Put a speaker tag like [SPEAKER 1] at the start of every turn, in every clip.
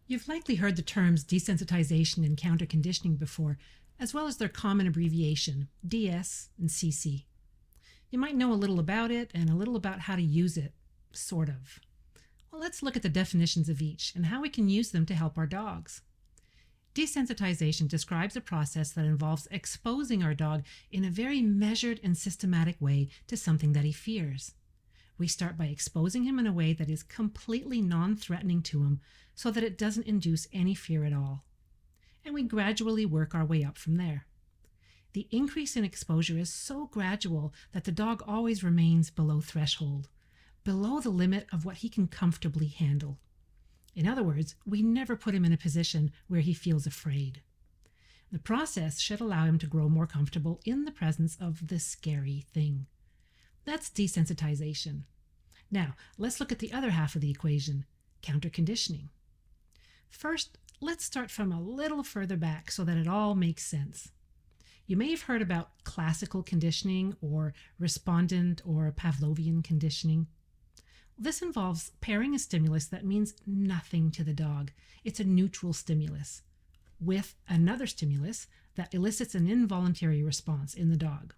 [SPEAKER 1] You've likely heard the terms desensitization and counter conditioning before, as well as their common abbreviation, DS and CC. You might know a little about it and a little about how to use it, sort of. Well, let's look at the definitions of each and how we can use them to help our dogs. Desensitization describes a process that involves exposing our dog in a very measured and systematic way to something that he fears. We start by exposing him in a way that is completely non-threatening to him so that it doesn't induce any fear at all. And we gradually work our way up from there. The increase in exposure is so gradual that the dog always remains below threshold, below the limit of what he can comfortably handle. In other words, we never put him in a position where he feels afraid. The process should allow him to grow more comfortable in the presence of the scary thing. That's desensitization. Now, let's look at the other half of the equation, counter-conditioning. First, let's start from a little further back so that it all makes sense. You may have heard about classical conditioning or respondent or Pavlovian conditioning. This involves pairing a stimulus that means nothing to the dog. It's a neutral stimulus with another stimulus that elicits an involuntary response in the dog.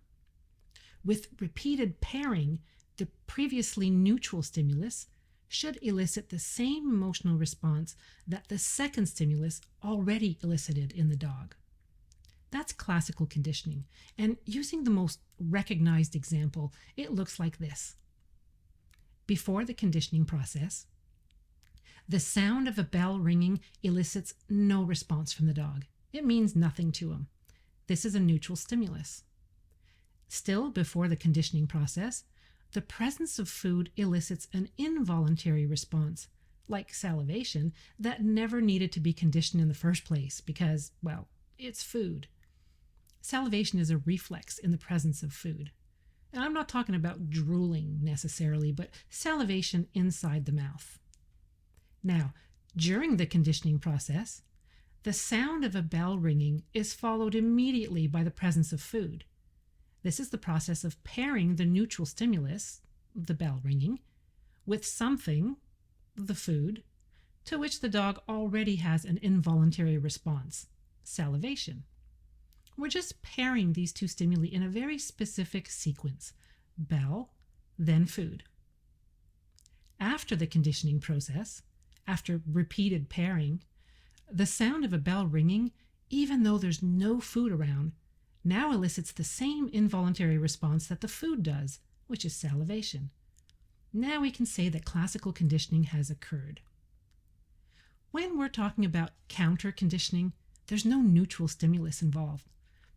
[SPEAKER 1] With repeated pairing, the previously neutral stimulus should elicit the same emotional response that the second stimulus already elicited in the dog. That's classical conditioning, and using the most recognized example, it looks like this. Before the conditioning process, the sound of a bell ringing elicits no response from the dog. It means nothing to him. This is a neutral stimulus. Still, before the conditioning process, the presence of food elicits an involuntary response, like salivation, that never needed to be conditioned in the first place because, well, it's food. Salivation is a reflex in the presence of food. And I'm not talking about drooling necessarily, but salivation inside the mouth. Now, during the conditioning process, the sound of a bell ringing is followed immediately by the presence of food. This is the process of pairing the neutral stimulus, the bell ringing, with something, the food, to which the dog already has an involuntary response, salivation. We're just pairing these two stimuli in a very specific sequence, bell, then food. After the conditioning process, after repeated pairing, the sound of a bell ringing, even though there's no food around, now elicits the same involuntary response that the food does, which is salivation. Now we can say that classical conditioning has occurred. When we're talking about counter conditioning, there's no neutral stimulus involved.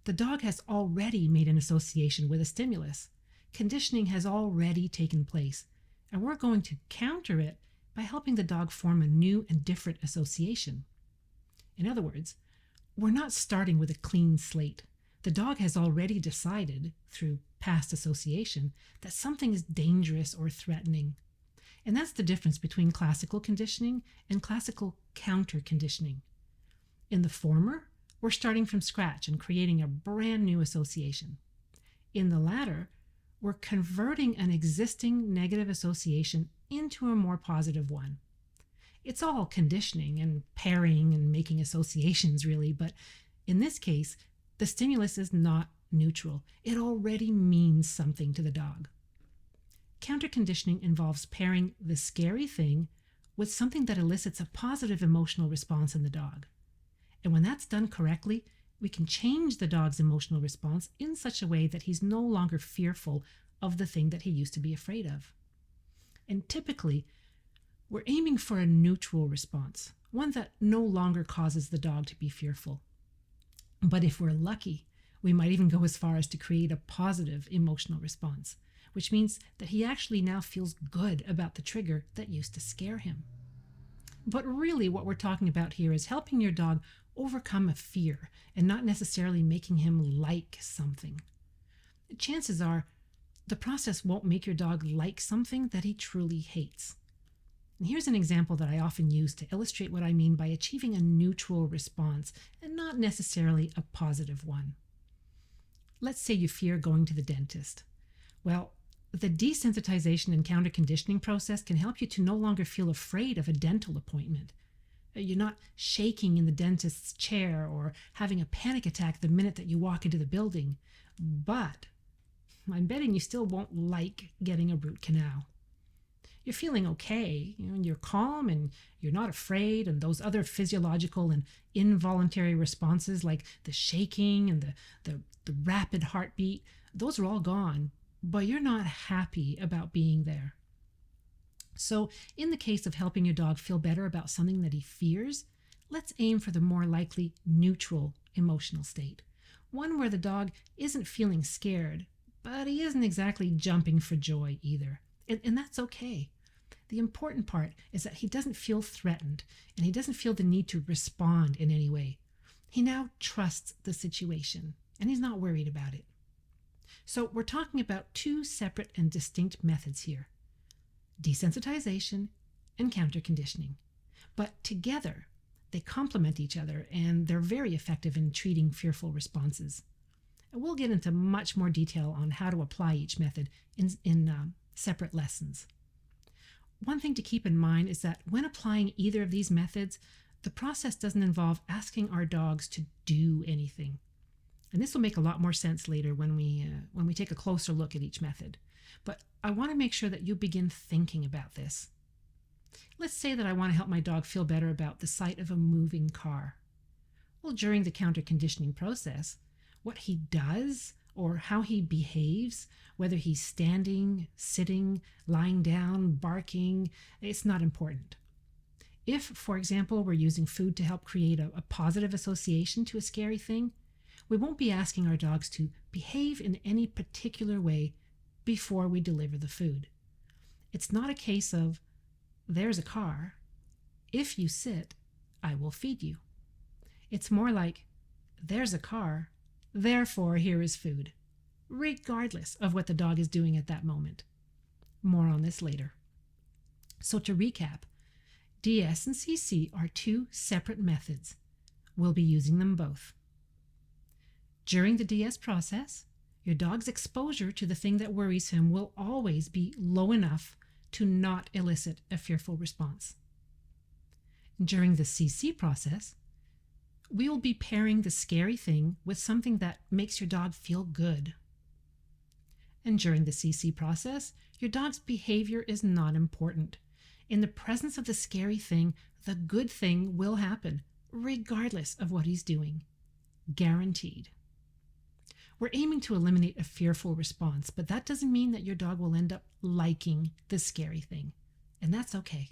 [SPEAKER 1] The dog has already made an association with a stimulus. Conditioning has already taken place, and we're going to counter it by helping the dog form a new and different association. In other words, we're not starting with a clean slate. The dog has already decided, through past association, that something is dangerous or threatening. And that's the difference between classical conditioning and classical counter conditioning. In the former, we're starting from scratch and creating a brand new association. In the latter, we're converting an existing negative association into a more positive one. It's all conditioning and pairing and making associations, really, but in this case, the stimulus is not neutral. It already means something to the dog. Counter conditioning involves pairing the scary thing with something that elicits a positive emotional response in the dog. And when that's done correctly, we can change the dog's emotional response in such a way that he's no longer fearful of the thing that he used to be afraid of. And typically, we're aiming for a neutral response, one that no longer causes the dog to be fearful. But if we're lucky, we might even go as far as to create a positive emotional response, which means that he actually now feels good about the trigger that used to scare him. But really what we're talking about here is helping your dog overcome a fear and not necessarily making him like something. Chances are the process won't make your dog like something that he truly hates. And here's an example that I often use to illustrate what I mean by achieving a neutral response and not necessarily a positive one. Let's say you fear going to the dentist. Well, the desensitization and counter conditioning process can help you to no longer feel afraid of a dental appointment. You're not shaking in the dentist's chair or having a panic attack the minute that you walk into the building. But I'm betting you still won't like getting a root canal. You're feeling okay, and you're calm and you're not afraid, and those other physiological and involuntary responses like the shaking and the rapid heartbeat, those are all gone, but you're not happy about being there. So, in the case of helping your dog feel better about something that he fears, let's aim for the more likely neutral emotional state. One where the dog isn't feeling scared, but he isn't exactly jumping for joy either. And that's okay. The important part is that he doesn't feel threatened and he doesn't feel the need to respond in any way. He now trusts the situation and he's not worried about it. So, we're talking about two separate and distinct methods here: desensitization and counter conditioning. But together, they complement each other and they're very effective in treating fearful responses. And we'll get into much more detail on how to apply each method in separate lessons. One thing to keep in mind is that when applying either of these methods, the process doesn't involve asking our dogs to do anything. And this will make a lot more sense later when we take a closer look at each method. But I want to make sure that you begin thinking about this. Let's say that I want to help my dog feel better about the sight of a moving car. Well, during the counter conditioning process, what he does or how he behaves, whether he's standing, sitting, lying down, barking, it's not important. If, for example, we're using food to help create a positive association to a scary thing, we won't be asking our dogs to behave in any particular way before we deliver the food. It's not a case of, there's a car. If you sit, I will feed you. It's more like, there's a car, therefore here is food, regardless of what the dog is doing at that moment. More on this later. So to recap, DS and CC are two separate methods. We'll be using them both. During the DS process, your dog's exposure to the thing that worries him will always be low enough to not elicit a fearful response. During the CC process, we will be pairing the scary thing with something that makes your dog feel good. And during the CC process, your dog's behavior is not important. In the presence of the scary thing, the good thing will happen, regardless of what he's doing. Guaranteed. We're aiming to eliminate a fearful response, but that doesn't mean that your dog will end up liking the scary thing. And that's okay.